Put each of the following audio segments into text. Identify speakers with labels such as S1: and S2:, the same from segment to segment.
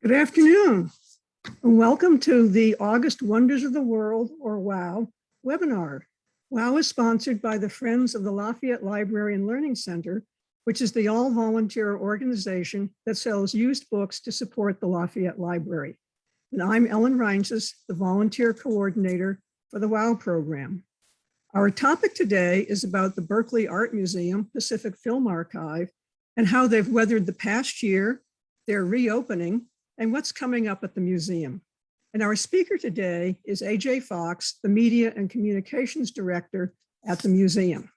S1: Good afternoon, and welcome to the August Wonders of the World, or WOW, webinar. WOW is sponsored by the Friends of the Lafayette Library and Learning Center, which is the all-volunteer organization that sells used books to support the Lafayette Library. And I'm Ellen Reinses, the volunteer coordinator for the WOW program. Our topic today is about the Berkeley Art Museum Pacific Film Archive and how they've weathered the past year, their reopening, and what's coming up at the museum. And our speaker today is AJ Fox, the Media and Communications Director at the museum.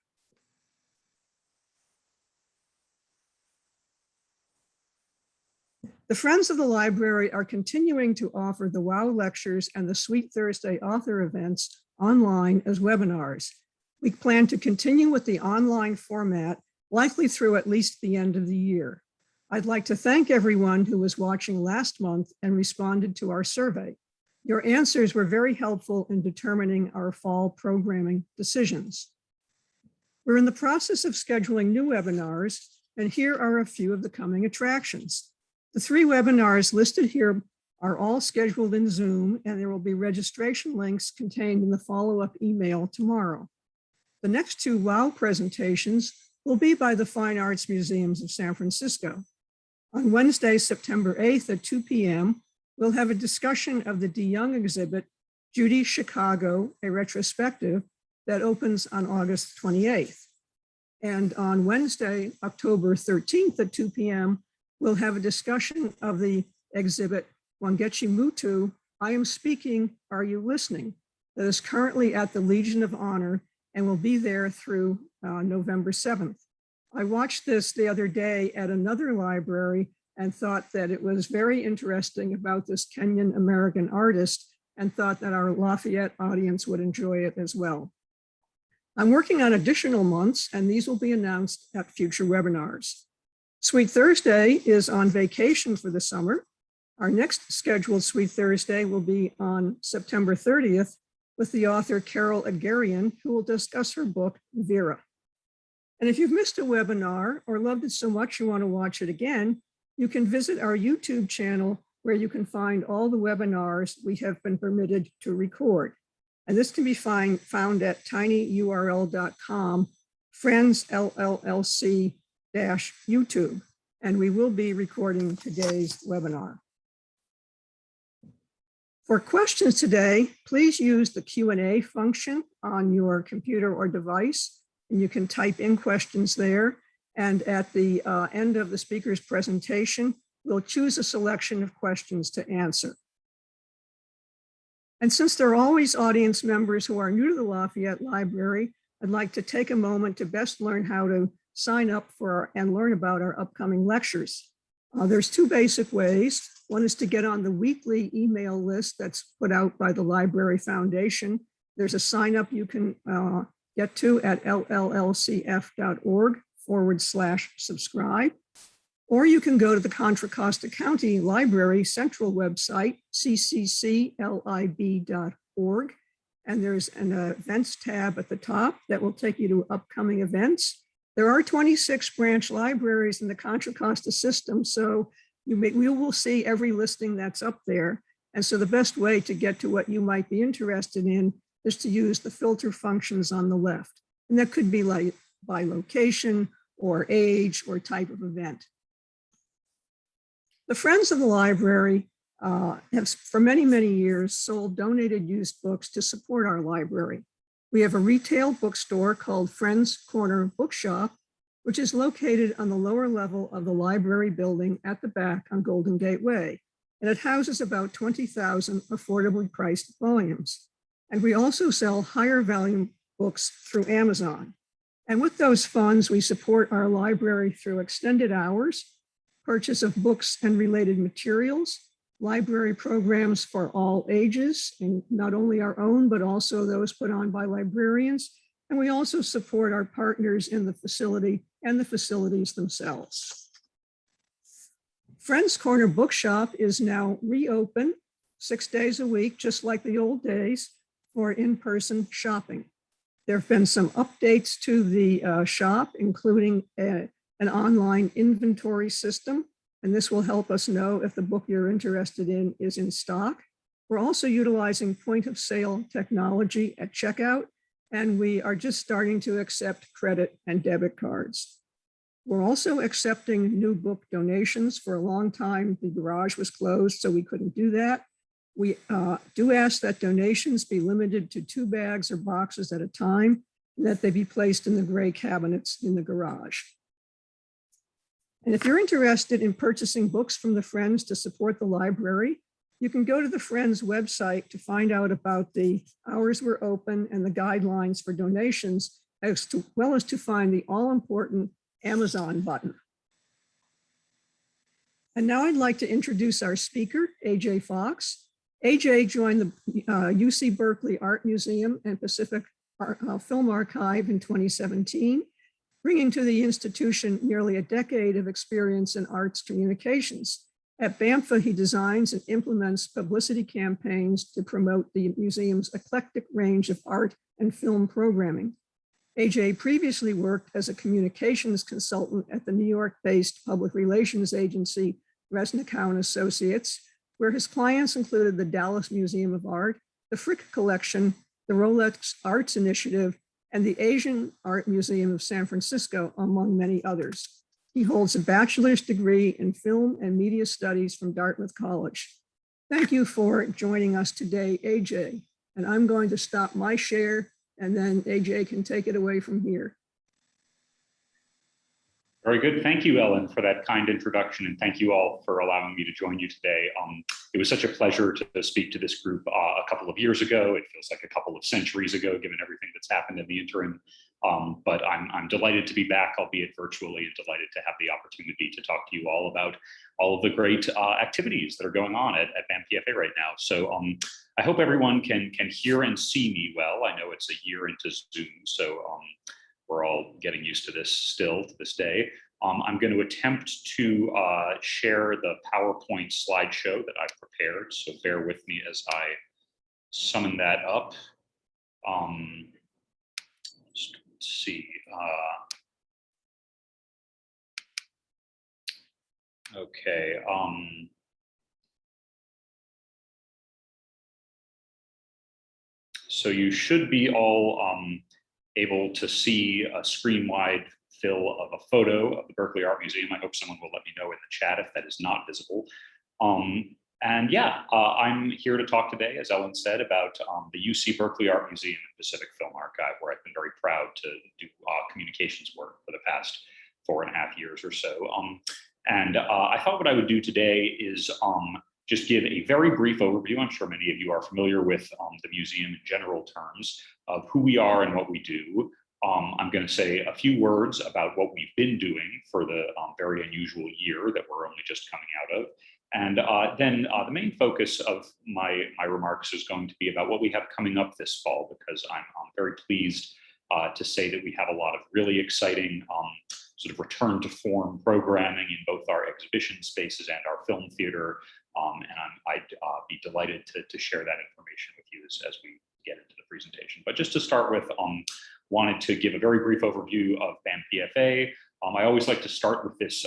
S1: The Friends of the Library are continuing to offer the WOW lectures and the Sweet Thursday author events online as webinars. We plan to continue with the online format, likely through at least the end of the year. I'd like to thank everyone who was watching last month and responded to our survey. Your answers were very helpful in determining our fall programming decisions. We're in the process of scheduling new webinars, and here are a few of the coming attractions. The 3 webinars listed here are all scheduled in Zoom, and there will be registration links contained in the follow-up email tomorrow. The next 2 WOW presentations will be by the Fine Arts Museums of San Francisco. On Wednesday, September 8th at 2 p.m., we'll have a discussion of the DeYoung exhibit, Judy Chicago, a retrospective, that opens on August 28th. And on Wednesday, October 13th at 2 p.m., we'll have a discussion of the exhibit, Wangechi Mutu, I Am Speaking, Are You Listening?, that is currently at the Legion of Honor and will be there through November 7th. I watched this the other day at another library and thought that it was very interesting about this Kenyan American artist and thought that our Lafayette audience would enjoy it as well. I'm working on additional months, and these will be announced at future webinars. Sweet Thursday is on vacation for the summer. Our next scheduled Sweet Thursday will be on September 30th with the author Carol Agarian, who will discuss her book, Vera. And if you've missed a webinar or loved it so much you want to watch it again, you can visit our YouTube channel where you can find all the webinars we have been permitted to record. And this can be found at tinyurl.com, Friends LLC-YouTube. And we will be recording today's webinar. For questions today, please use the Q&A function on your computer or device. And you can type in questions there. And at the end of the speaker's presentation, we'll choose a selection of questions to answer. And since there are always audience members who are new to the Lafayette Library, I'd like to take a moment to best learn how to sign up for and learn about our upcoming lectures. There's 2 basic ways. One is to get on the weekly email list that's put out by the Library Foundation. There's a sign up you can get to at llcf.org/subscribe. Or you can go to the Contra Costa County Library Central website, ccclib.org. And there's an events tab at the top that will take you to upcoming events. There are 26 branch libraries in the Contra Costa system, so we will see every listing that's up there. And so the best way to get to what you might be interested in is to use the filter functions on the left. And that could be like by location or age or type of event. The Friends of the Library have for many, many years sold donated used books to support our library. We have a retail bookstore called Friends Corner Bookshop, which is located on the lower level of the library building at the back on Golden Gate Way. And it houses about 20,000 affordably priced volumes. And we also sell higher volume books through Amazon. And with those funds, we support our library through extended hours, purchase of books and related materials, library programs for all ages, and not only our own, but also those put on by librarians. And we also support our partners in the facility and the facilities themselves. Friends Corner Bookshop is now reopened 6 days a week, just like the old days, for in-person shopping. There have been some updates to the shop, including an online inventory system and this will help us know if the book you're interested in is in stock. We're also utilizing point of sale technology at checkout, and we are just starting to accept credit and debit cards. We're also accepting new book donations. For a long time, the garage was closed, so we couldn't do that. We do ask that donations be limited to 2 bags or boxes at a time, and that they be placed in the gray cabinets in the garage. And if you're interested in purchasing books from the Friends to support the library, you can go to the Friends website to find out about the hours we're open and the guidelines for donations, as well as to find the all-important Amazon button. And now I'd like to introduce our speaker, AJ Fox. AJ joined the UC Berkeley Art Museum and Pacific Film Archive in 2017, bringing to the institution nearly a decade of experience in arts communications. At BAMFA, he designs and implements publicity campaigns to promote the museum's eclectic range of art and film programming. AJ previously worked as a communications consultant at the New York-based public relations agency, Resnick Associates, where his clients included the Dallas Museum of Art, the Frick Collection, the Rolex Arts Initiative, and the Asian Art Museum of San Francisco, among many others. He holds a bachelor's degree in film and media studies from Dartmouth College. Thank you for joining us today, AJ. And I'm going to stop my share, and then AJ can take it away from here.
S2: Very good. Thank you, Ellen, for that kind introduction, and thank you all for allowing me to join you today. It was such a pleasure to speak to this group a couple of years ago. It feels like a couple of centuries ago, given everything that's happened in the interim. But I'm delighted to be back, albeit virtually, and delighted to have the opportunity to talk to you all about all of the great activities that are going on at BAMPFA right now. So I hope everyone can hear and see me well. I know it's a year into Zoom, so we're all getting used to this still to this day. I'm going to attempt to share the PowerPoint slideshow that I've prepared, so bear with me as I summon that up. Let's see. Okay. So you should be all able to see a screen-wide fill of a photo of the Berkeley Art Museum. I hope someone will let me know in the chat if that is not visible. And yeah, I'm here to talk today, as Ellen said, about the UC Berkeley Art Museum and Pacific Film Archive, where I've been very proud to do communications work for the past 4.5 years or so. And I thought what I would do today is just give a very brief overview. I'm sure many of you are familiar with the museum in general terms of who we are and what we do. I'm going to say a few words about what we've been doing for the very unusual year that we're only just coming out of. And then the main focus of my remarks is going to be about what we have coming up this fall, because I'm very pleased to say that we have a lot of really exciting sort of return to form programming in both our exhibition spaces and our film theater. And I'd be delighted to share that information with you as we get into the presentation. But just to start with, wanted to give a very brief overview of BAMPFA. I always like to start with this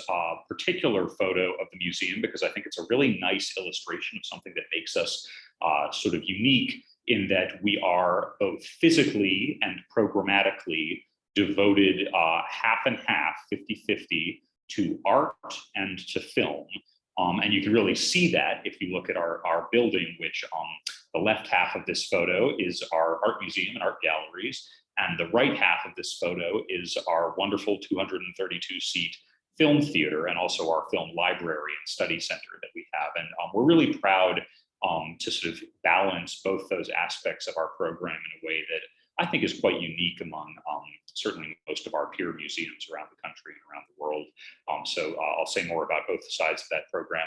S2: particular photo of the museum because I think it's a really nice illustration of something that makes us sort of unique in that we are both physically and programmatically devoted half and half, 50-50 to art and to film. And you can really see that if you look at our building, which the left half of this photo is our art museum and art galleries. And the right half of this photo is our wonderful 232-seat film theater and also our film library and study center that we have. And we're really proud to sort of balance both those aspects of our program in a way that I think is quite unique among certainly most of our peer museums around the country and around the world. So I'll say more about both sides of that program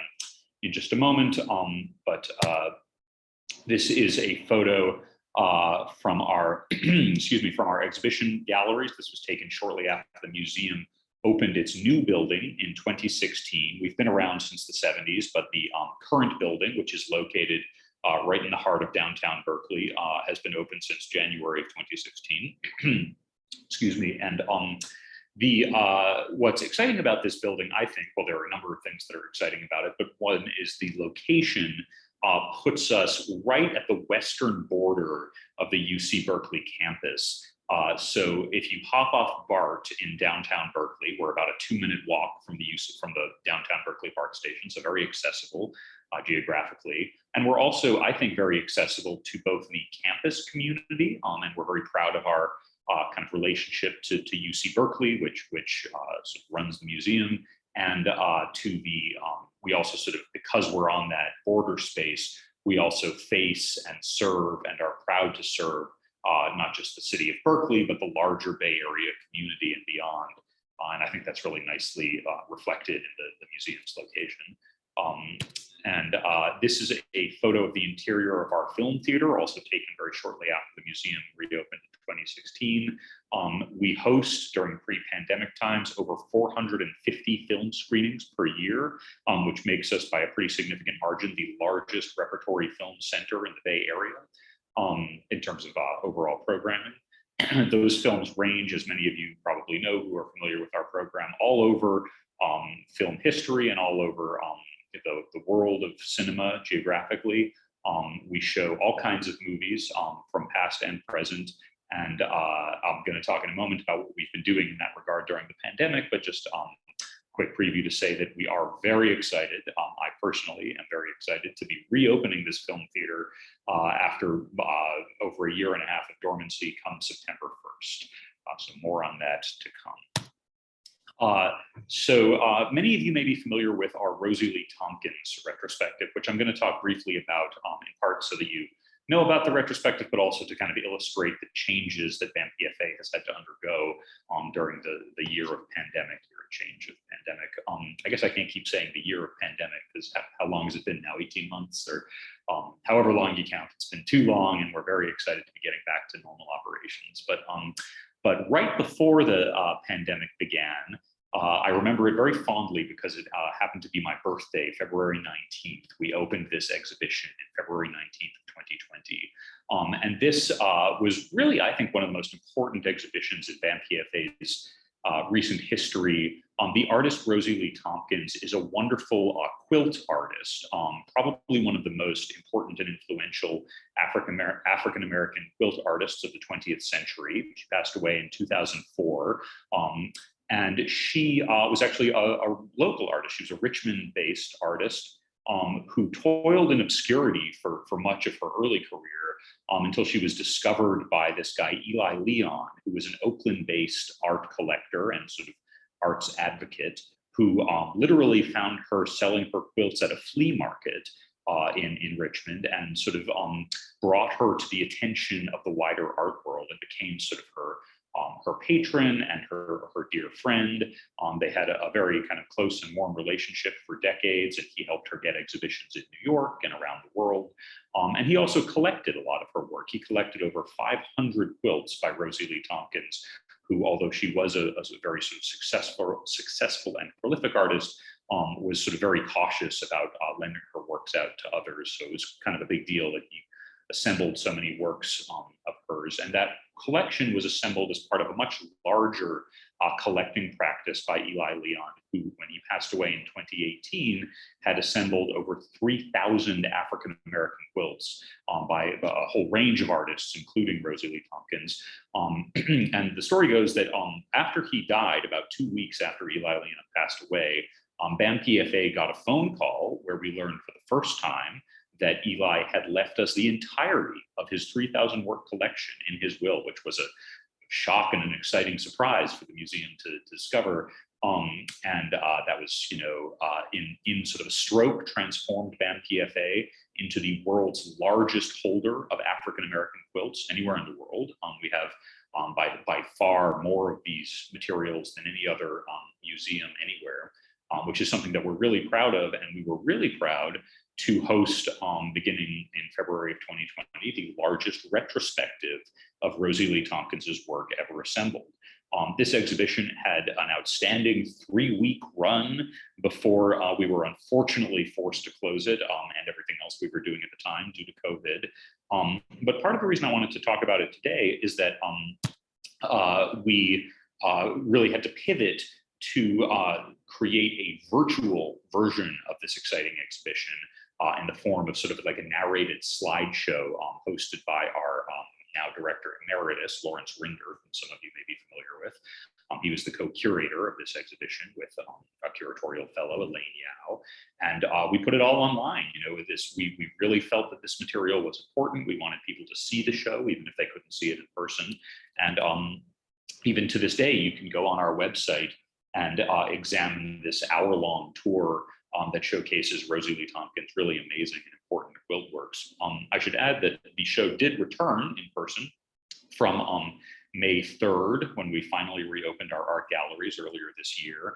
S2: in just a moment. But this is a photo from our, excuse me, from our exhibition galleries. This was taken shortly after the museum opened its new building in 2016. We've been around since the 70s, but the current building, which is located right in the heart of downtown Berkeley, has been open since January of 2016. Excuse me. And What's exciting about this building, I think, well, there are a number of things that are exciting about it, but one is the location puts us right at the western border of the UC Berkeley campus. So if you hop off BART in downtown Berkeley, we're about a 2-minute walk from the downtown Berkeley BART station, so very accessible geographically. And we're also, I think, very accessible to both the campus community, and we're very proud of our kind of relationship to UC Berkeley, which sort of runs the museum, and to the we also sort of, because we're on that border space, we also face and serve and are proud to serve not just the city of Berkeley, but the larger Bay Area community and beyond. And I think that's really nicely reflected in the museum's location. This is a photo of the interior of our film theater, also taken very shortly after the museum reopened in 2016. We host, during pre-pandemic times, over 450 film screenings per year, which makes us, by a pretty significant margin, the largest repertory film center in the Bay Area in terms of overall programming. Those films range, as many of you probably know who are familiar with our program, all over film history and all over the world of cinema geographically. We show all kinds of movies from past and present. And I'm going to talk in a moment about what we've been doing in that regard during the pandemic, but just quick preview to say that we are very excited. I personally am very excited to be reopening this film theater after over a year and a half of dormancy come September 1st. So more on that to come. Many of you may be familiar with our Rosie Leempkins retrospective, which I'm going to talk briefly about in part so that you know about the retrospective, but also to kind of illustrate the changes that BAM-PFA has had to undergo during the year of pandemic, change of pandemic. I guess I can't keep saying the year of pandemic, because how long has it been now? 18 months or however long you count. It's been too long, and we're very excited to be getting back to normal operations. But right before the pandemic began, I remember it very fondly because it happened to be my birthday, February 19th. We opened this exhibition in February 19th of 2020. And this was really, I think, one of the most important exhibitions in BAM-PFA's recent history. The artist Rosie Leempkins is a wonderful quilt artist, probably one of the most important and influential African-American quilt artists of the 20th century. She passed away in 2004. And she was actually a local artist. She was a Richmond-based artist who toiled in obscurity for much of her early career until she was discovered by this guy, Eli Leon, who was an Oakland-based art collector and sort of arts advocate, who literally found her selling her quilts at a flea market in Richmond, and sort of brought her to the attention of the wider art world and became sort of her patron and her dear friend. They had a very kind of close and warm relationship for decades, and he helped her get exhibitions in New York and around the world. And he also collected a lot of her work. He collected over 500 quilts by Rosie Leempkins, who, although she was a very sort of successful and prolific artist, was sort of very cautious about lending her works out to others. So it was kind of a big deal that he assembled so many works of hers. And that collection was assembled as part of a much larger collecting practice by Eli Leon, who, when he passed away in 2018, had assembled over 3,000 African-American quilts by a whole range of artists, including Rosie Leempkins. And the story goes that after he died, about 2 weeks after Eli Leon passed away, BAM-PFA got a phone call where we learned for the first time that Eli had left us the entirety of his 3,000 work collection in his will, which was a shock and an exciting surprise for the museum to discover. That was, in sort of a stroke, transformed BAM-PFA into the world's largest holder of African-American quilts anywhere in the world. We have by far more of these materials than any other museum anywhere, which is something that we're really proud of. And we were really proud to host, beginning in February of 2020, the largest retrospective of Rosie Leempkins' work ever assembled. This exhibition had an outstanding 3-week run before we were unfortunately forced to close it, and everything else we were doing at the time due to COVID. But part of the reason I wanted to talk about it today is that we really had to pivot to create a virtual version of this exciting exhibition in the form of sort of like a narrated slideshow hosted by our now director emeritus, Lawrence Rinder, whom some of you may be familiar with. He was the co-curator of this exhibition with a curatorial fellow, Elaine Yao, and we put it all online. With this, we really felt that this material was important. We wanted people to see the show, even if they couldn't see it in person. And even to this day, you can go on our website and examine this hour-long tour that showcases Rosie Leempkins' really amazing and important quilt works. I should add that the show did return in person from May 3rd, when we finally reopened our art galleries earlier this year.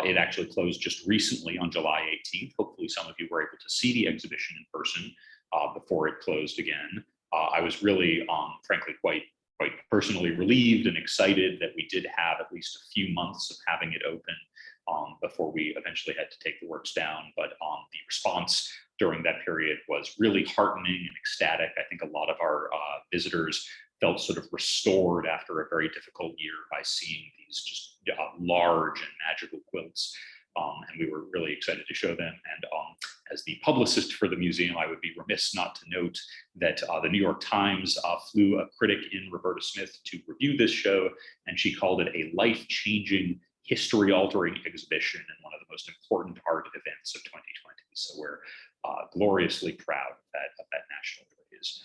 S2: It actually closed just recently on July 18th. Hopefully some of you were able to see the exhibition in person before it closed again. I was really, frankly, quite personally relieved and excited that we did have at least a few months of having it open before we eventually had to take the works down. But the response during that period was really heartening and ecstatic. I think a lot of our visitors felt sort of restored after a very difficult year by seeing these just large and magical quilts. And we were really excited to show them. And as the publicist for the museum, I would be remiss not to note that the New York Times flew a critic in, Roberta Smith, to review this show, and she called it a life-changing, history-altering exhibition and one of the most important art events of 2020. So we're gloriously proud of that national praise.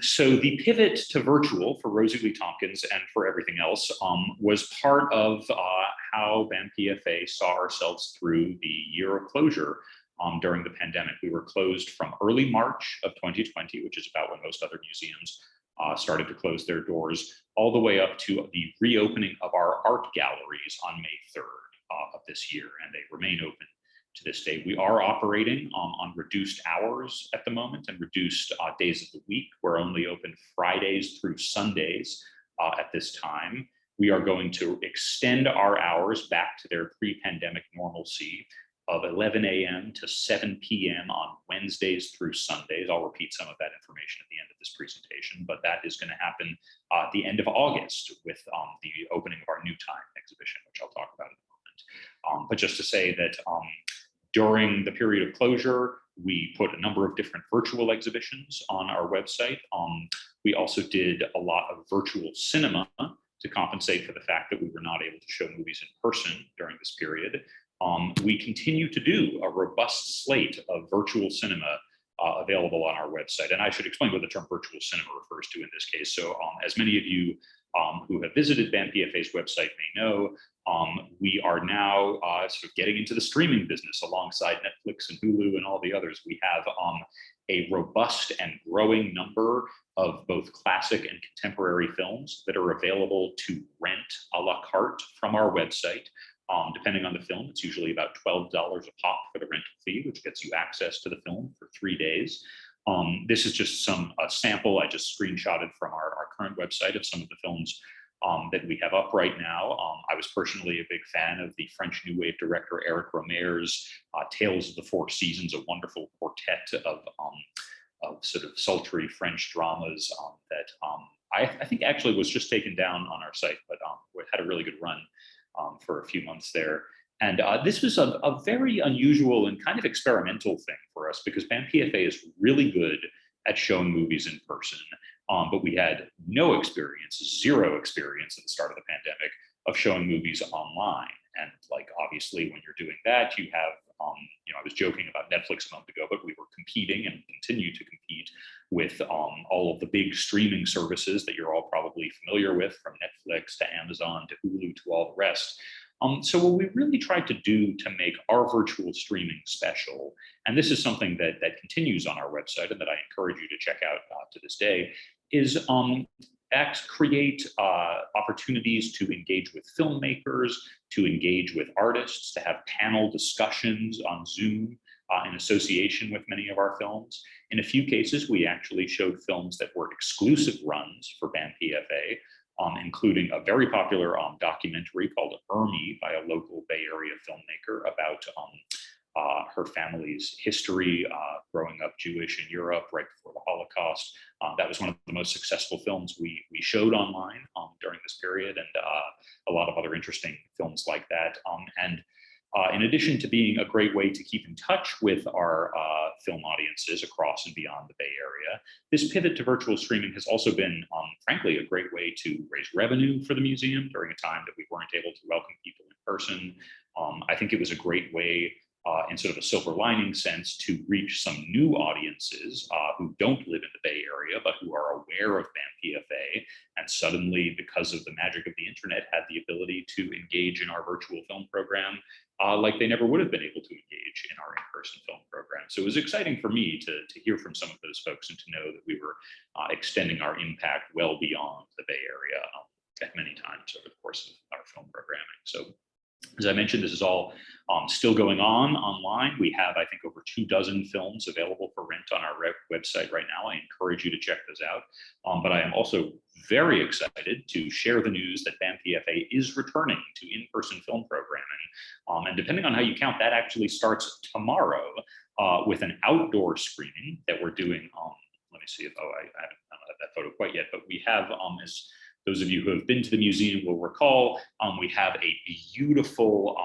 S2: So the pivot to virtual for Rosie Leempkins and for everything else was part of how BAM-PFA saw ourselves through the year of closure during the pandemic. We were closed from early March of 2020, which is about when most other museums started to close their doors, all the way up to the reopening of our art galleries on May 3rd of this year, and they remain open to this day. We are operating on reduced hours at the moment and reduced days of the week. We're only open Fridays through Sundays at this time. We are going to extend our hours back to their pre-pandemic normalcy of 11 a.m. to 7 p.m. on Wednesdays through Sundays. I'll repeat some of that information at the end of this presentation, but that is going to happen at the end of August with the opening of our New Time exhibition, which I'll talk about in a moment. But just to say that during the period of closure, we put a number of different virtual exhibitions on our website. We also did a lot of virtual cinema to compensate for the fact that we were not able to show movies in person during this period. We continue to do a robust slate of virtual cinema available on our website. And I should explain what the term virtual cinema refers to in this case. So as many of you who have visited BAM-PFA's website may know, we are now sort of getting into the streaming business alongside Netflix and Hulu and all the others. We have a robust and growing number of both classic and contemporary films that are available to rent a la carte from our website. Depending on the film, it's usually about $12 a pop for the rental fee, which gets you access to the film for 3 days. This is just a sample I just screenshotted from our current website of some of the films that we have up right now. I was personally a big fan of the French New Wave director Eric Romer's Tales of the Four Seasons, a wonderful quartet of sort of sultry French dramas that I think actually was just taken down on our site, but we had a really good run for a few months there. And this was a very unusual and kind of experimental thing for us because BAM-PFA is really good at showing movies in person, but we had no experience, zero experience at the start of the pandemic of showing movies online. And like, obviously, when you're doing that, you have, I was joking about Netflix a month ago, but we were competing and continue to compete with all of the big streaming services that you're all probably familiar with, from Netflix to Amazon to Hulu to all the rest. So what we really tried to do to make our virtual streaming special, and this is something that continues on our website and that I encourage you to check out to this day, is create opportunities to engage with filmmakers, to engage with artists, to have panel discussions on Zoom in association with many of our films. In a few cases, we actually showed films that were exclusive runs for BAM-PFA, including a very popular documentary called Ermi by a local Bay Area filmmaker about her family's history, growing up Jewish in Europe right before the Holocaust. That was one of the most successful films we showed online during this period, and a lot of other interesting films like that. In addition to being a great way to keep in touch with our film audiences across and beyond the Bay Area, this pivot to virtual streaming has also been, frankly, a great way to raise revenue for the museum during a time that we weren't able to welcome people in person. I think it was a great way, in sort of a silver lining sense, to reach some new audiences who don't live in the Bay Area, but who are aware of BAM-PFA, and suddenly, because of the magic of the internet, had the ability to engage in our virtual film program like they never would have been able to engage in our in-person film program. So it was exciting for me to hear from some of those folks and to know that we were extending our impact well beyond the Bay Area many times over the course of our film programming. So as I mentioned, this is all still going on online. We have, I think, over 24 films available for rent on our website right now. I encourage you to check those out. But I am also very excited to share the news that BAM-PFA is returning to in-person film programming. And depending on how you count, that actually starts tomorrow with an outdoor screening that we're doing. Let me see if, I don't have that photo quite yet, but we have, as those of you who have been to the museum will recall, we have a beautiful,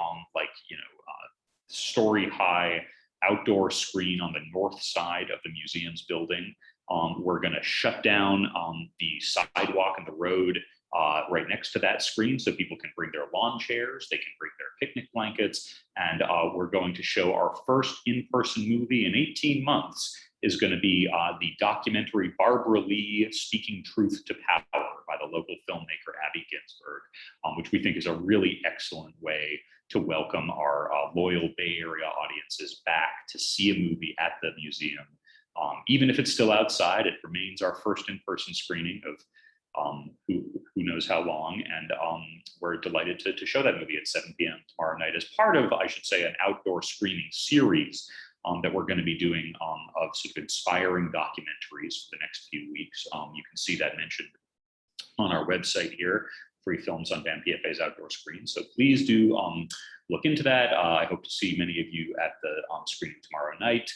S2: story-high outdoor screen on the north side of the museum's building. We're going to shut down the sidewalk and the road right next to that screen so people can bring their lawn chairs, they can bring their picnic blankets, and we're going to show our first in-person movie in 18 months is going to be the documentary Barbara Lee, Speaking Truth to Power by the local filmmaker Abby Ginsberg, which we think is a really excellent way to welcome our loyal Bay Area audiences back to see a movie at the museum. Even if it's still outside, it remains our first in-person screening of who knows how long, and we're delighted to show that movie at 7 p.m. tomorrow night as part of, I should say, an outdoor screening series that we're going to be doing of sort of inspiring documentaries for the next few weeks. You can see that mentioned on our website here, free films on BAM-PFA's outdoor screen. So please do look into that. I hope to see many of you at the screening tomorrow night.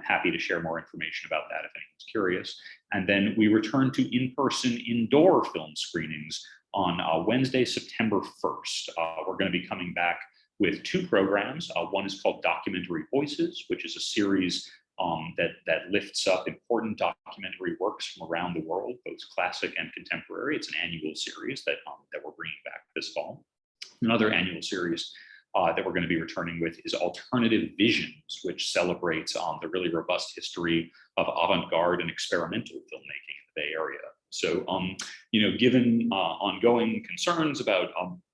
S2: Happy to share more information about that if anyone's curious. And then we return to in-person indoor film screenings on Wednesday, September 1st. We're going to be coming back with two programs. One is called Documentary Voices, which is a series that lifts up important documentary works from around the world, both classic and contemporary. It's an annual series that we're bringing back this fall. Another annual series that we're going to be returning with is Alternative Visions, which celebrates the really robust history of avant-garde and experimental filmmaking in the Bay Area. So, given ongoing concerns about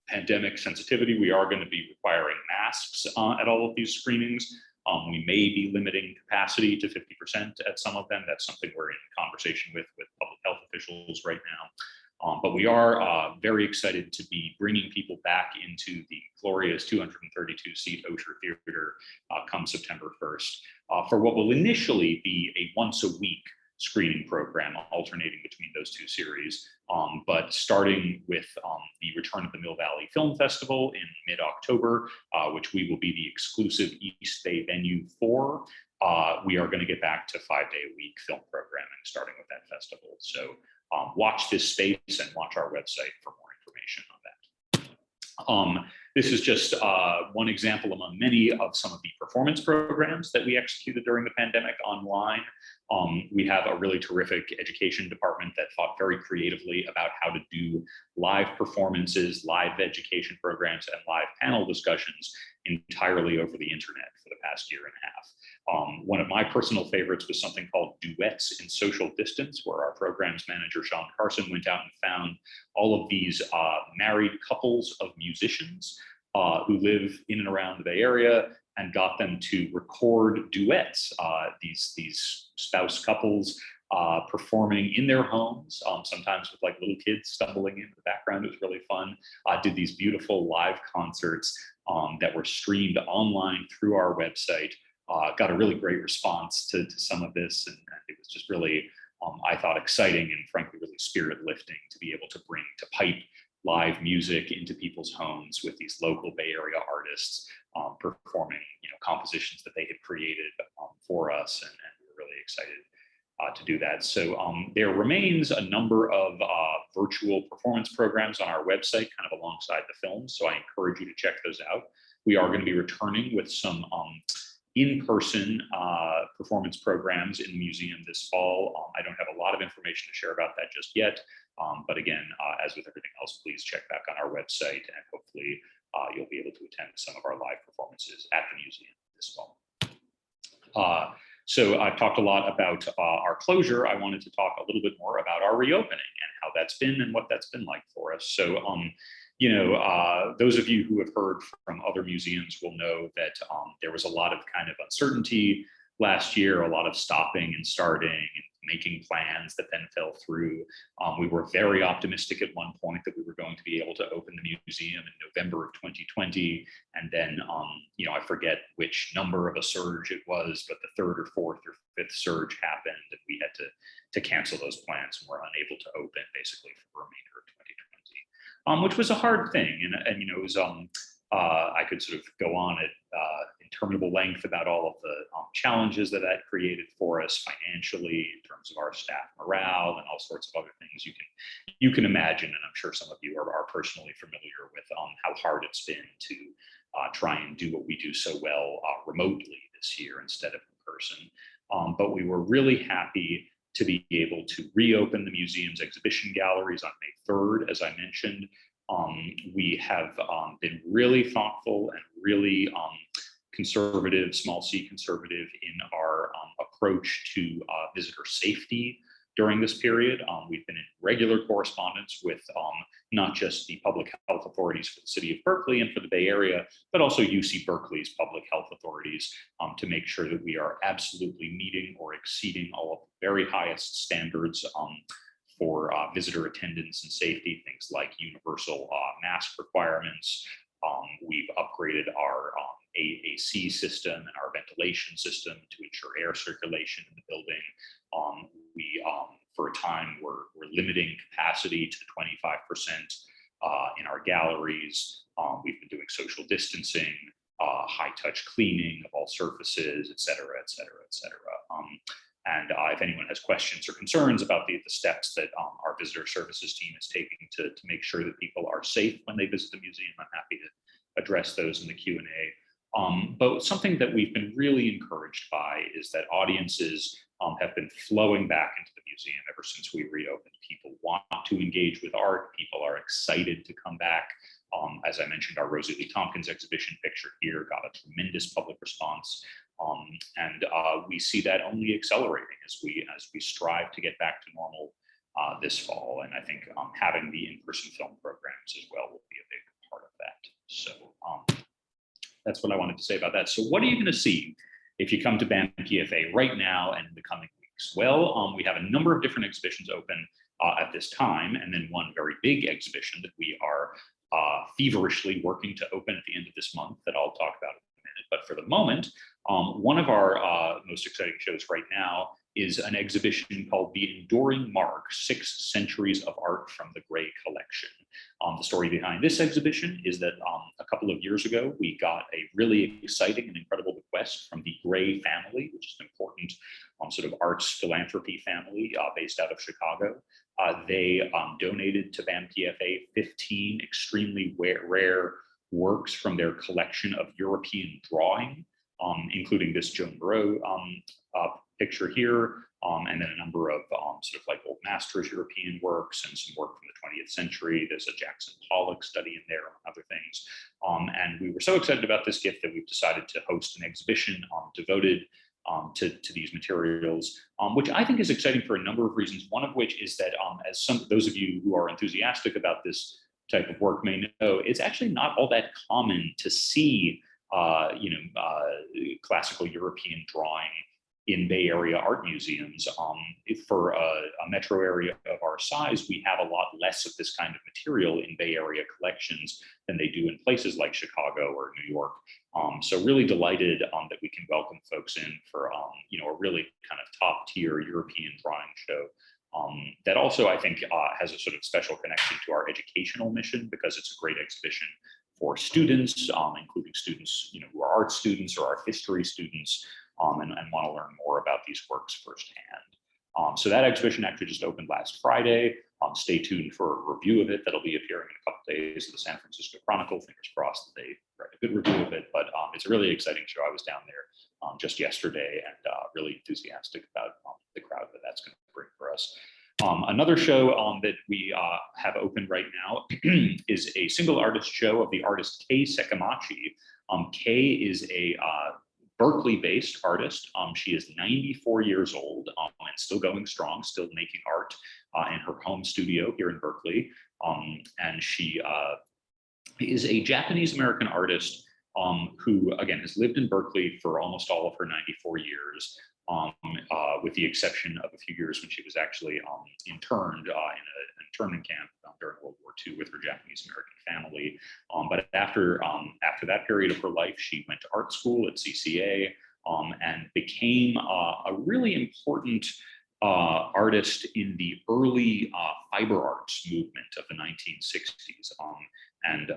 S2: pandemic sensitivity, we are going to be requiring masks at all of these screenings. We may be limiting capacity to 50% at some of them. That's something we're in conversation with public health officials right now. But we are very excited to be bringing people back into the glorious 232-seat Osher Theater come September 1st for what will initially be a once-a-week screening program alternating between those two series, but starting with the return of the Mill Valley Film Festival in mid-October, which we will be the exclusive East Bay venue for. We are going to get back to 5-day-a-week film programming starting with that festival. So watch this space and watch our website for more information on that. This is just one example among many of some of the performance programs that we executed during the pandemic online. We have a really terrific education department that thought very creatively about how to do live performances, live education programs, and live panel discussions entirely over the internet for the past year and a half. One of my personal favorites was something called Duets in Social Distance, where our programs manager, Sean Carson, went out and found all of these married couples of musicians who live in and around the Bay Area and got them to record duets, these spouse couples performing in their homes, sometimes with like little kids stumbling into the background. It was really fun. Did these beautiful live concerts that were streamed online through our website. Got a really great response to some of this, and it was just really, I thought, exciting and frankly really spirit lifting to be able to bring to pipe live music into people's homes with these local Bay Area artists performing, compositions that they had created for us, and we're really excited to do that. So there remains a number of virtual performance programs on our website, kind of alongside the films. So I encourage you to check those out. We are going to be returning with some in-person performance programs in the museum this fall. I don't have a lot of information to share about that just yet. But again, as with everything else, please check back on our website, and hopefully you'll be able to attend some of our live performances at the museum this fall. So I've talked a lot about our closure. I wanted to talk a little bit more about our reopening and how that's been and what that's been like for us. So, those of you who have heard from other museums will know that there was a lot of kind of uncertainty last year, a lot of stopping and starting and making plans that then fell through. We were very optimistic at one point that we were going to be able to open the museum in November of 2020. And then, I forget which number of a surge it was, but the third or fourth or fifth surge happened, and we had to cancel those plans and were unable to open basically for the remainder of 2020, which was a hard thing. And it was, I could sort of go on at interminable length about all of the challenges that created for us financially in terms of our staff morale and all sorts of other things you can imagine. And I'm sure some of you are personally familiar with how hard it's been to try and do what we do so well remotely this year instead of in person. But we were really happy to be able to reopen the museum's exhibition galleries on May 3rd, as I mentioned. We have been really thoughtful and really conservative, small c conservative in our approach to visitor safety during this period. We've been in regular correspondence with not just the public health authorities for the city of Berkeley and for the Bay Area, but also UC Berkeley's public health authorities to make sure that we are absolutely meeting or exceeding all of the very highest standards for visitor attendance and safety, things like universal mask requirements. We've upgraded our AAC system and our ventilation system to ensure air circulation in the building. We, for a time, were limiting capacity to 25% in our galleries. We've been doing social distancing, high touch cleaning of all surfaces, et cetera, et cetera, et cetera. And if anyone has questions or concerns about the steps that our visitor services team is taking to make sure that people are safe when they visit the museum, I'm happy to address those in the Q&A. But something that we've been really encouraged by is that audiences have been flowing back into the museum ever since we reopened. People want to engage with art. People are excited to come back. As I mentioned, our Rosie Leempkins exhibition picture here got a tremendous public response. And we see that only accelerating as we strive to get back to normal this fall. And I think having the in-person film programs as well will be a big part of that. So that's what I wanted to say about that. So what are you going to see if you come to BAM PFA right now and in the coming weeks? Well, we have a number of different exhibitions open at this time, and then one very big exhibition that we are feverishly working to open at the end of this month that I'll talk about in a minute. But for the moment, one of our most exciting shows right now is an exhibition called The Enduring Mark, 6 Centuries of Art from the Gray Collection. The story behind this exhibition is that a couple of years ago, we got a really exciting and incredible bequest from the Gray family, which is an important sort of arts philanthropy family based out of Chicago. They donated to BAM PFA 15 extremely rare works from their collection of European drawing, including this Joan Moreau picture here, and then a number of sort of like old masters European works and some work from the 20th century. There's a Jackson Pollock study in there, among other things. And we were so excited about this gift that we've decided to host an exhibition devoted to these materials, which I think is exciting for a number of reasons. One of which is that, as those of you who are enthusiastic about this type of work may know, it's actually not all that common to see classical European drawing in Bay Area art museums. For a metro area of our size, we have a lot less of this kind of material in Bay Area collections than they do in places like Chicago or New York. So really delighted that we can welcome folks in for a really kind of top tier European drawing show that also, I think, has a sort of special connection to our educational mission, because it's a great exhibition for students, including students, who are art students or art history students, and want to learn more about these works firsthand. So that exhibition actually just opened last Friday. Stay tuned for a review of it that'll be appearing in a couple of days in the San Francisco Chronicle. Fingers crossed that they write a good review of it. But it's a really exciting show. I was down there just yesterday, and really enthusiastic about the crowd that that's going to bring for us. Another show that we have open right now is a single artist show of the artist Kei Sekamachi. Kei is a Berkeley-based artist. She is 94 years old and still going strong, still making art in her home studio here in Berkeley. And she is a Japanese-American artist who, again, has lived in Berkeley for almost all of her 94 years, with the exception of a few years when she was actually interned in an internment camp during World War II with her Japanese-American family. But after that period of her life, she went to art school at CCA and became a really important artist in the early fiber arts movement of the 1960s. And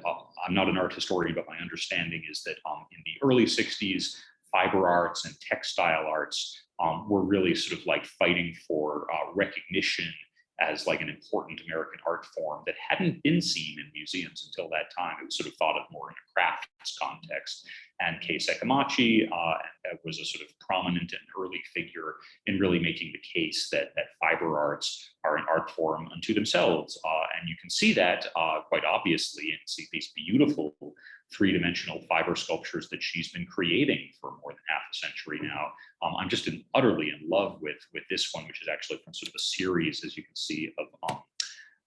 S2: I'm not an art historian, but my understanding is that in the early 60s, fiber arts and textile arts were really sort of like fighting for recognition as like an important American art form that hadn't been seen in museums until that time. It was sort of thought of more in a crafts context. And Kei Sekamachi was a sort of prominent and early figure in really making the case that fiber arts are an art form unto themselves. And you can see that quite obviously, and see these beautiful three-dimensional fiber sculptures that she's been creating for more than half a century now. I'm just utterly in love with this one, which is actually from sort of a series, as you can see, of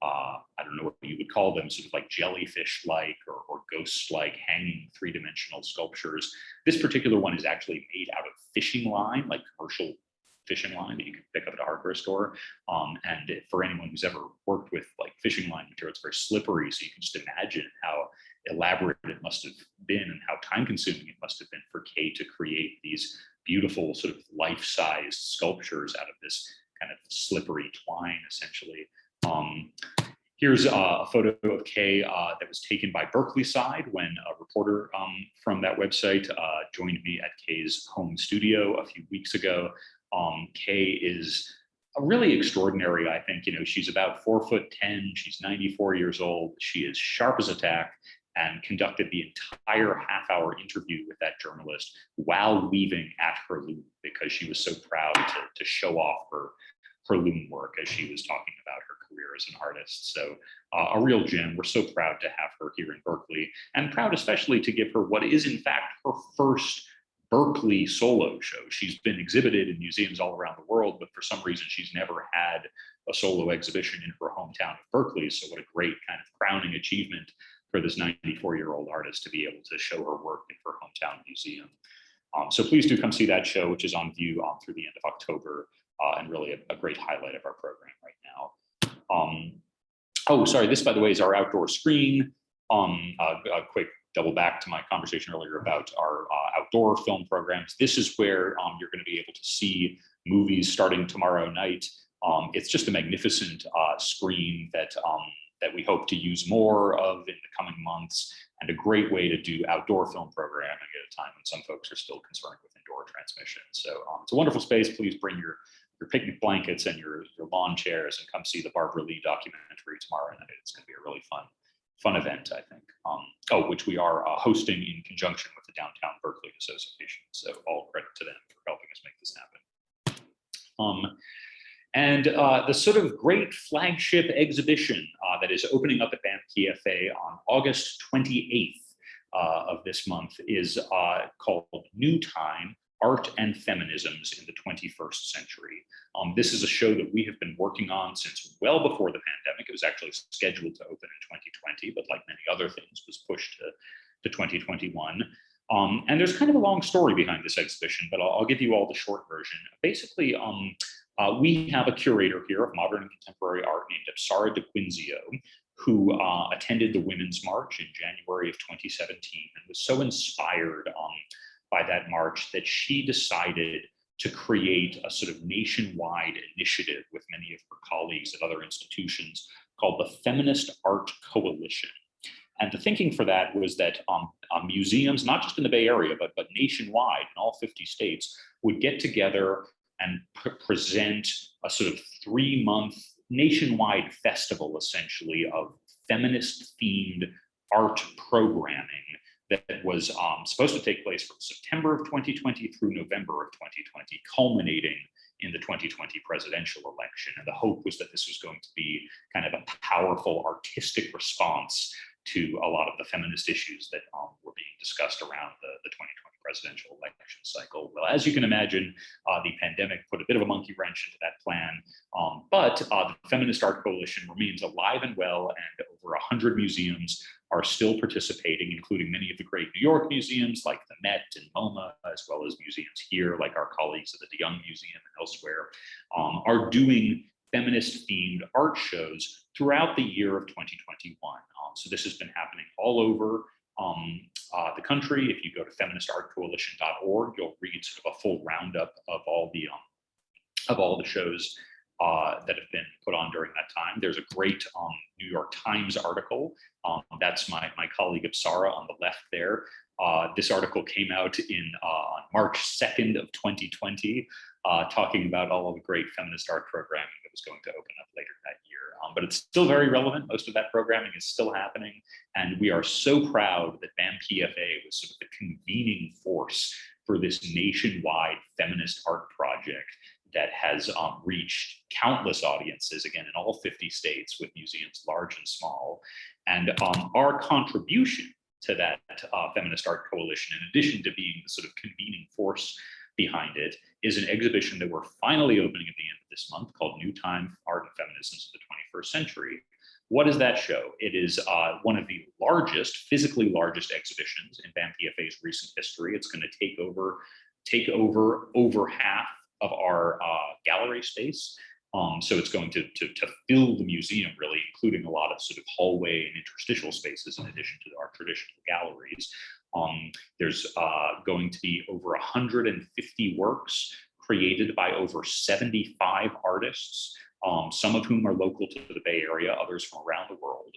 S2: I don't know what you would call them, sort of like jellyfish-like or ghost-like hanging three-dimensional sculptures. This particular one is actually made out of fishing line, like commercial fishing line that you can pick up at a hardware store. And for anyone who's ever worked with like fishing line material, it's very slippery. So you can just imagine how elaborate it must have been and how time-consuming it must have been for Kei to create these beautiful sort of life-sized sculptures out of this kind of slippery twine, essentially. Here's a photo of Kei that was taken by Berkeley Side when a reporter from that website joined me at Kei's home studio a few weeks ago. Kei is really extraordinary, I think. She's about 4'10", she's 94 years old. She is sharp as a tack and conducted the entire half-hour interview with that journalist while weaving at her loom, because she was so proud to show off her loom work as she was talking about her career as an artist. So a real gem. We're so proud to have her here in Berkeley, and proud especially to give her what is in fact her first Berkeley solo show. She's been exhibited in museums all around the world, but for some reason she's never had a solo exhibition in her hometown of Berkeley. So what a great kind of crowning achievement for this 94-year-old artist to be able to show her work in her hometown museum. So please do come see that show, which is on view through the end of October, and really a great highlight of our program right now. Oh, sorry, this, by the way, is our outdoor screen. A quick double back to my conversation earlier about our outdoor film programs. This is where you're going to be able to see movies starting tomorrow night. It's just a magnificent screen that we hope to use more of in the coming months, and a great way to do outdoor film programming at a time when some folks are still concerned with indoor transmission. So it's a wonderful space. Please bring your picnic blankets and your lawn chairs and come see the Barbara Lee documentary tomorrow night. It's going to be a really fun event, I think. Which we are hosting in conjunction with the Downtown Berkeley Association. So all credit to them for helping us make this happen. And the sort of great flagship exhibition that is opening up at Banff TFA on August 28th of this month is called New Time: Art and Feminisms in the 21st Century. This is a show that we have been working on since well before the pandemic. It was actually scheduled to open in 2020, but like many other things, was pushed to 2021. And there's kind of a long story behind this exhibition, but I'll give you all the short version. Basically, we have a curator here of modern and contemporary art named Apsara DeQuinzio, who attended the Women's March in January of 2017 and was so inspired by that march that she decided to create a sort of nationwide initiative with many of her colleagues at other institutions called the Feminist Art Coalition. And the thinking for that was that museums, not just in the Bay Area, but nationwide in all 50 states, would get together and present a sort of 3-month nationwide festival, essentially, of feminist-themed art programming that was supposed to take place from September of 2020 through November of 2020, culminating in the 2020 presidential election. And the hope was that this was going to be kind of a powerful artistic response to a lot of the feminist issues that were being discussed around the 2020 presidential election cycle. Well, as you can imagine, the pandemic put a bit of a monkey wrench into that plan, but the Feminist Art Coalition remains alive and well, and over 100 museums are still participating, including many of the great New York museums like the Met and MoMA, as well as museums here, like our colleagues at the DeYoung Museum and elsewhere, are doing feminist-themed art shows throughout the year of 2021. So this has been happening all over the country. If you go to feministartcoalition.org, you'll read sort of a full roundup of all the shows that have been put on during that time. There's a great New York Times article. That's my colleague Apsara on the left there. This article came out on March 2nd of 2020, talking about all of the great feminist art programming that was going to open up later that year. But it's still very relevant. Most of that programming is still happening. And we are so proud that BAM PFA was sort of the convening force for this nationwide feminist art project that has reached countless audiences, again, in all 50 states, with museums large and small. And our contribution to that Feminist Art Coalition, in addition to being the sort of convening force behind it, is an exhibition that we're finally opening at the end of this month called New Time, Art and Feminisms of the 21st Century. What is that show? It is one of the largest, physically largest exhibitions in BAM PFA's recent history. It's going to take over half of our gallery space. So it's going to fill the museum, really, including a lot of sort of hallway and interstitial spaces in addition to our traditional galleries. There's going to be over 150 works created by over 75 artists, some of whom are local to the Bay Area, others from around the world.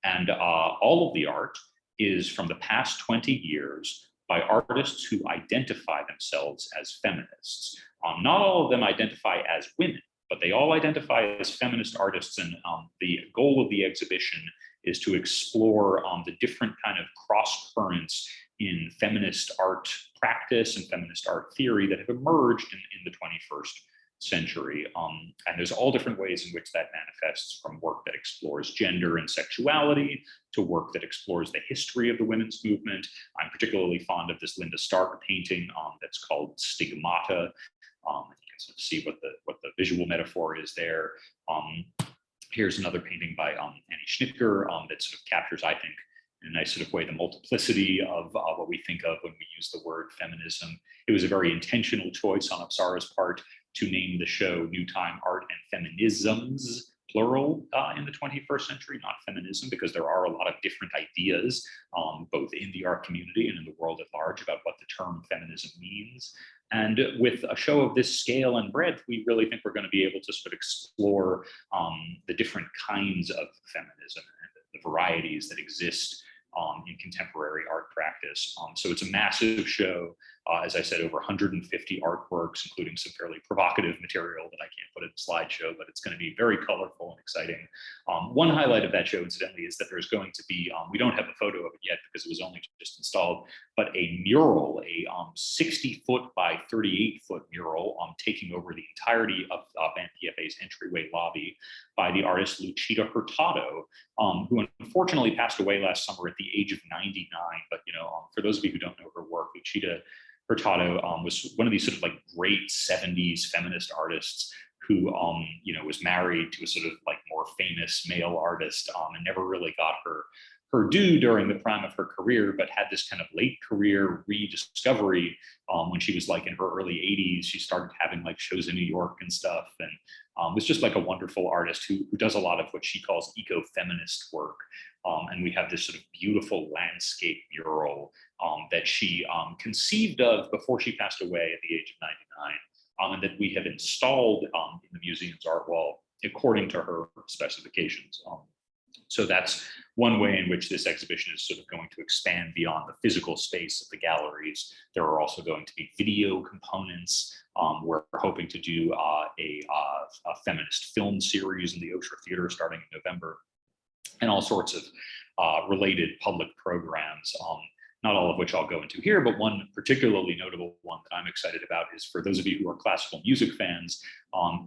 S2: And all of the art is from the past 20 years by artists who identify themselves as feminists. Not all of them identify as women, but they all identify as feminist artists. And the goal of the exhibition is to explore the different kind of cross currents in feminist art practice and feminist art theory that have emerged in the 21st century. And there's all different ways in which that manifests, from work that explores gender and sexuality to work that explores the history of the women's movement. I'm particularly fond of this Linda Stark painting that's called Stigmata. You can sort of see what the visual metaphor is there. Here's another painting by Annie Schnitger that sort of captures, I think, in a nice sort of way, the multiplicity of what we think of when we use the word feminism. It was a very intentional choice on Apsara's part to name the show New Time, Art and Feminisms, plural, in the 21st century, not feminism, because there are a lot of different ideas, both in the art community and in the world at large, about what the term feminism means. And with a show of this scale and breadth, we really think we're going to be able to sort of explore the different kinds of feminism and the varieties that exist in contemporary art practice. So it's a massive show. As I said, over 150 artworks, including some fairly provocative material that I can't put in a slideshow, but it's going to be very colorful and exciting. One highlight of that show, incidentally, is that there's going to be, we don't have a photo of it yet because it was only just installed, but a mural, a 60-foot by 38-foot mural taking over the entirety of BAM PFA's entryway lobby by the artist Lucita Hurtado, who unfortunately passed away last summer at the age of 99. But, for those of you who don't know her work, Lucita Hurtado was one of these sort of like great 70s feminist artists who, was married to a sort of like more famous male artist and never really got her due during the prime of her career, but had this kind of late career rediscovery when she was like in her early 80s. She started having like shows in New York and stuff, and was just like a wonderful artist who does a lot of what she calls eco-feminist work, And we have this sort of beautiful landscape mural that she conceived of before she passed away at the age of 99, and that we have installed in the museum's art wall according to her specifications. So that's one way in which this exhibition is sort of going to expand beyond the physical space of the galleries. There are also going to be video components. We're hoping to do a feminist film series in the Osher Theater starting in November, and all sorts of related public programs, not all of which I'll go into here, but one particularly notable one that I'm excited about is for those of you who are classical music fans,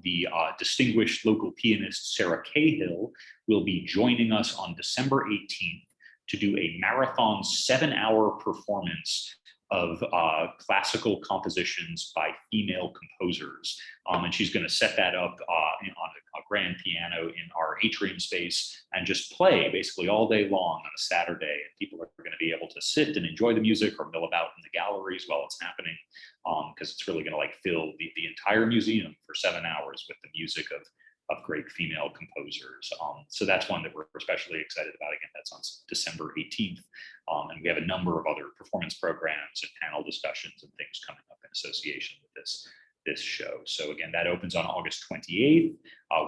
S2: the distinguished local pianist Sarah Cahill will be joining us on December 18th to do a marathon 7-hour performance of classical compositions by female composers. And she's going to set that up on a grand piano in our atrium space and just play basically all day long on a Saturday. And people are going to be able to sit and enjoy the music or mill about in the galleries while it's happening, because it's really going to like fill the entire museum for 7 hours with the music of great female composers. So that's one that we're especially excited about. Again, that's on December 18th. And we have a number of other performance programs and panel discussions and things coming up in association with this show. So again, that opens on August 28th.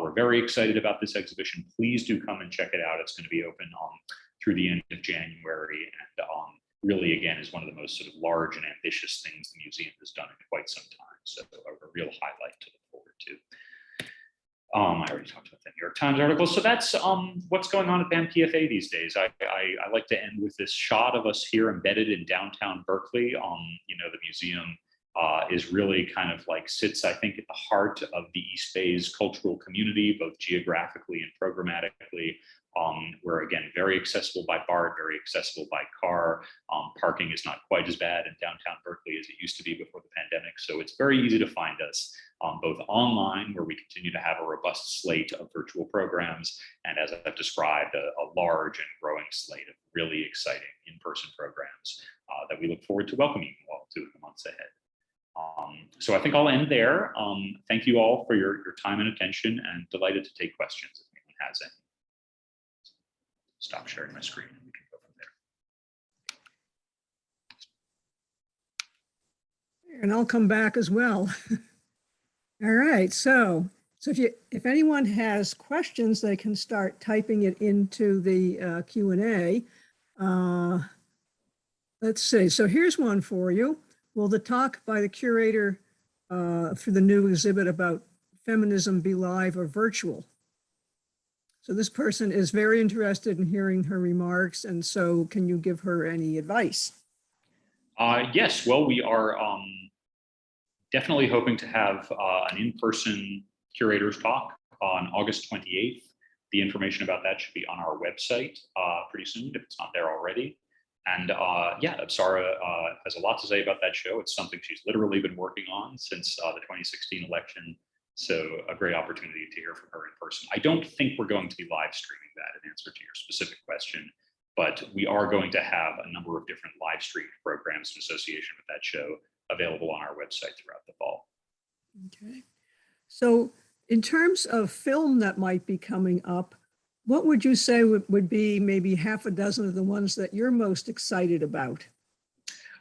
S2: We're very excited about this exhibition. Please do come and check it out. It's going to be open through the end of January, and really, again, is one of the most sort of large and ambitious things the museum has done in quite some time. So a real highlight to look forward to. I already talked about that New York Times article. So that's what's going on at BAM PFA these days. I like to end with this shot of us here embedded in downtown Berkeley. The museum is really kind of like sits, I think, at the heart of the East Bay's cultural community, both geographically and programmatically. We're, again, very accessible by BART, very accessible by car. Parking is not quite as bad in downtown Berkeley as it used to be before the pandemic. So it's very easy to find us, both online, where we continue to have a robust slate of virtual programs, and as I've described, a large and growing slate of really exciting in-person programs that we look forward to welcoming you all to in the months ahead. So I think I'll end there. Thank you all for your time and attention, and delighted to take questions if anyone has any. Stop sharing my screen and we can go from there.
S1: And I'll come back as well. All right, so if anyone has questions, they can start typing it into the Q&A. Let's see, so here's one for you. Will the talk by the curator for the new exhibit about feminism be live or virtual? So this person is very interested in hearing her remarks, and so can you give her any advice?
S2: Yes, well, we are definitely hoping to have an in-person curators talk on August 28th. The information about that should be on our website pretty soon, if it's not there already. And yeah, Sarah has a lot to say about that show. It's something she's literally been working on since the 2016 election. So a great opportunity to hear from her in person. I don't think we're going to be live streaming that in answer to your specific question, but we are going to have a number of different live stream programs in association with that show available on our website throughout the fall.
S1: Okay. So in terms of film that might be coming up, what would you say would be maybe half a dozen of the ones that you're most excited about?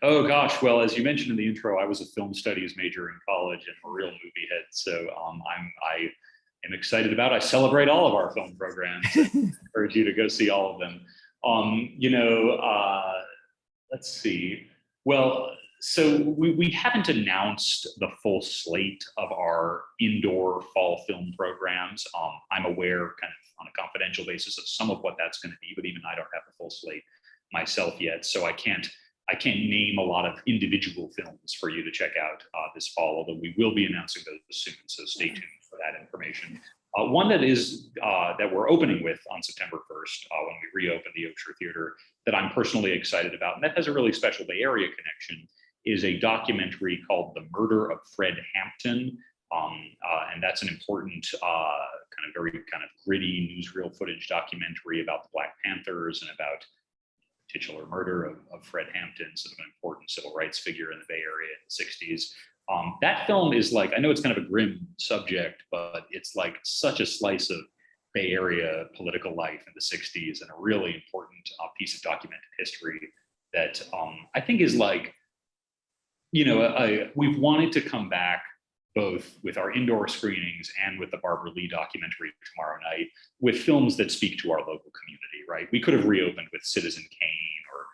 S2: Oh gosh, well, as you mentioned in the intro, I was a film studies major in college and a real movie head. So I am excited about it. I celebrate all of our film programs. I encourage you to go see all of them. Let's see. Well, so we haven't announced the full slate of our indoor fall film programs. I'm aware kind of on a confidential basis of some of what that's going to be, but even I don't have the full slate myself yet. So I can't name a lot of individual films for you to check out this fall, although we will be announcing those soon. So stay tuned for that information. One that is that we're opening with on September 1st when we reopen the Osher Theater that I'm personally excited about, and that has a really special Bay Area connection, is a documentary called The Murder of Fred Hampton. And that's an important very gritty newsreel footage documentary about the Black Panthers and about titular murder of Fred Hampton, sort of an important civil rights figure in the Bay Area in the 60s. That film is like, I know it's kind of a grim subject, but it's like such a slice of Bay Area political life in the 60s, and a really important piece of documented history that I think is like, we've wanted to come back both with our indoor screenings and with the Barbara Lee documentary tomorrow night, with films that speak to our local community, right? We could have reopened with Citizen Kane or,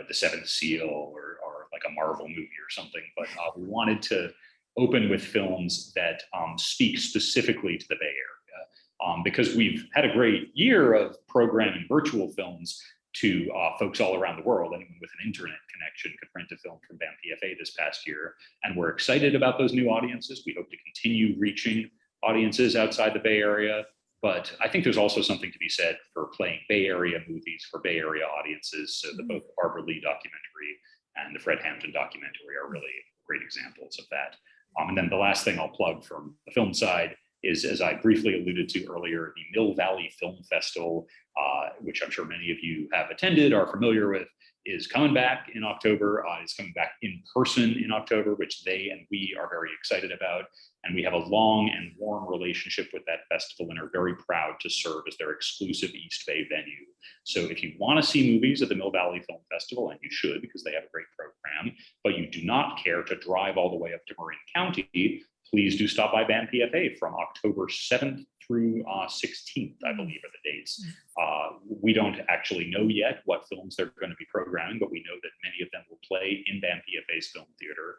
S2: The Seventh Seal or like a Marvel movie or something, but we wanted to open with films that speak specifically to the Bay Area. Because we've had a great year of programming virtual films to folks all around the world. Anyone with an internet connection could rent a film from BAM PFA this past year. And we're excited about those new audiences. We hope to continue reaching audiences outside the Bay Area. But I think there's also something to be said for playing Bay Area movies for Bay Area audiences. So the both Barbara Lee documentary and the Fred Hampton documentary are really great examples of that. And then the last thing I'll plug from the film side is, as I briefly alluded to earlier, the Mill Valley Film Festival, which I'm sure many of you have attended, are familiar with, is coming back in October. It's coming back in person in October, which they and we are very excited about. And we have a long and warm relationship with that festival and are very proud to serve as their exclusive East Bay venue. So if you want to see movies at the Mill Valley Film Festival, and you should because they have a great program, but you do not care to drive all the way up to Marin County, please do stop by BAM PFA from October 7th through 16th, I believe are the dates. We don't actually know yet what films they're going to be programming, but we know that many of them will play in BAM PFA's film theater,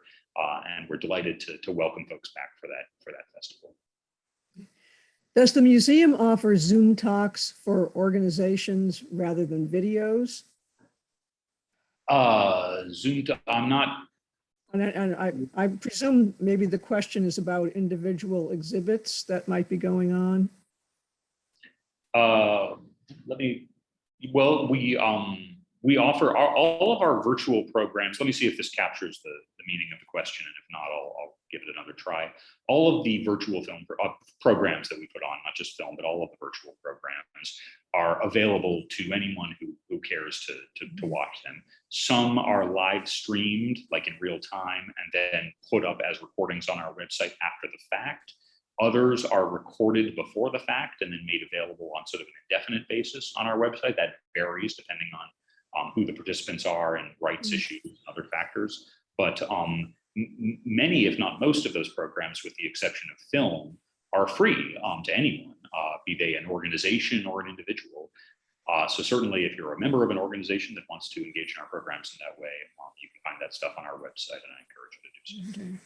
S2: and we're delighted to welcome folks back for that festival.
S1: Does the museum offer Zoom talks for organizations rather than videos?
S2: I'm not.
S1: And I presume maybe the question is about individual exhibits that might be going on.
S2: We offer all of our virtual programs. Let me see if this captures the meaning of the question, and if not, I'll give it another try. All of the virtual film programs that we put on, not just film, but all of the virtual programs are available to anyone who cares to watch them. Some are live streamed, like in real time, and then put up as recordings on our website after the fact. Others are recorded before the fact and then made available on sort of an indefinite basis on our website. That varies depending on who the participants are and rights issues and other factors. But many, if not most of those programs, with the exception of film, are free to anyone, be they an organization or an individual. So certainly if you're a member of an organization that wants to engage in our programs in that way, you can find that stuff on our website, and I encourage you to do so.
S1: Okay.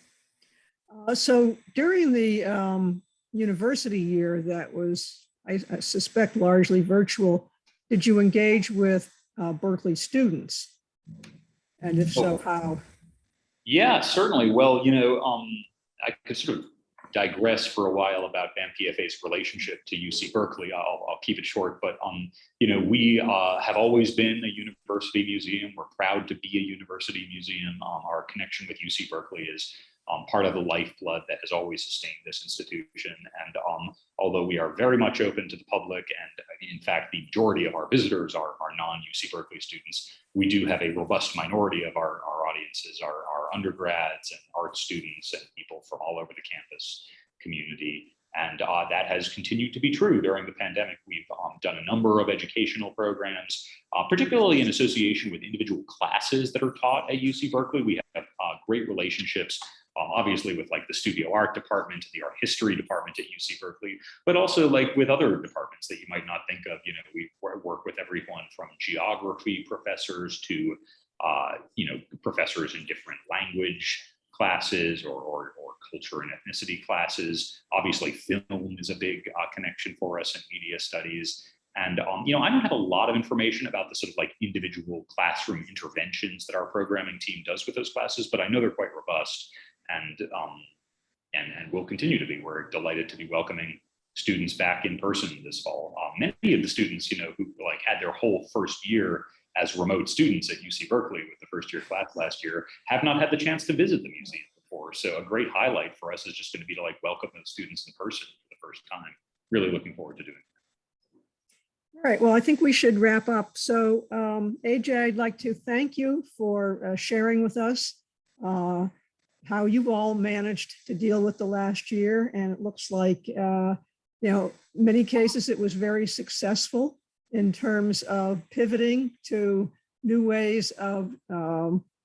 S1: So during the university year that was, I suspect, largely virtual, did you engage with Berkeley students? And if so, how?
S2: Yeah, certainly. Well, I could sort of digress for a while about BAM PFA's relationship to UC Berkeley. I'll keep it short, but we have always been a university museum. We're proud to be a university museum. Our connection with UC Berkeley is part of the lifeblood that has always sustained this institution. And although we are very much open to the public, and in fact, the majority of our visitors are non-UC Berkeley students, we do have a robust minority of our audiences, our undergrads and art students and people from all over the campus community. And that has continued to be true during the pandemic. We've done a number of educational programs, particularly in association with individual classes that are taught at UC Berkeley. We have great relationships, obviously with like the studio art department, the art history department at UC Berkeley, but also like with other departments that you might not think of. We work with everyone from geography professors to professors in different language classes or culture and ethnicity classes. Obviously, film is a big connection for us in media studies. And, I don't have a lot of information about the sort of like individual classroom interventions that our programming team does with those classes, but I know they're quite robust and will continue to be. We're delighted to be welcoming students back in person this fall. Many of the students, who like had their whole first year as remote students at UC Berkeley with the first year class last year, have not had the chance to visit the museum before. So a great highlight for us is just going to be to like welcome those students in person for the first time. Really looking forward to doing that.
S1: All right, well, I think we should wrap up. So AJ, I'd like to thank you for sharing with us how you all managed to deal with the last year. And it looks like many cases it was very successful in terms of pivoting to new ways of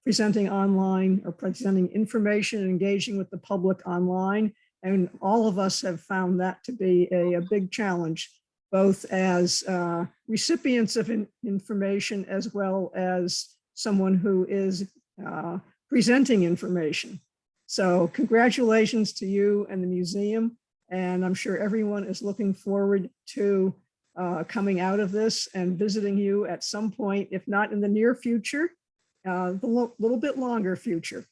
S1: presenting online or presenting information and engaging with the public online. And all of us have found that to be a big challenge, both as recipients of information as well as someone who is presenting information. So congratulations to you and the museum. And I'm sure everyone is looking forward to coming out of this and visiting you at some point, if not in the near future, the little bit longer future.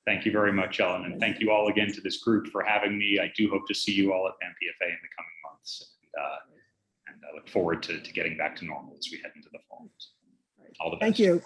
S2: Thank you very much, Ellen. And thank you all again to this group for having me. I do hope to see you all at MPFA in the coming months. And I look forward to getting back to normal as we head into the fall. All the best.
S1: Thank you.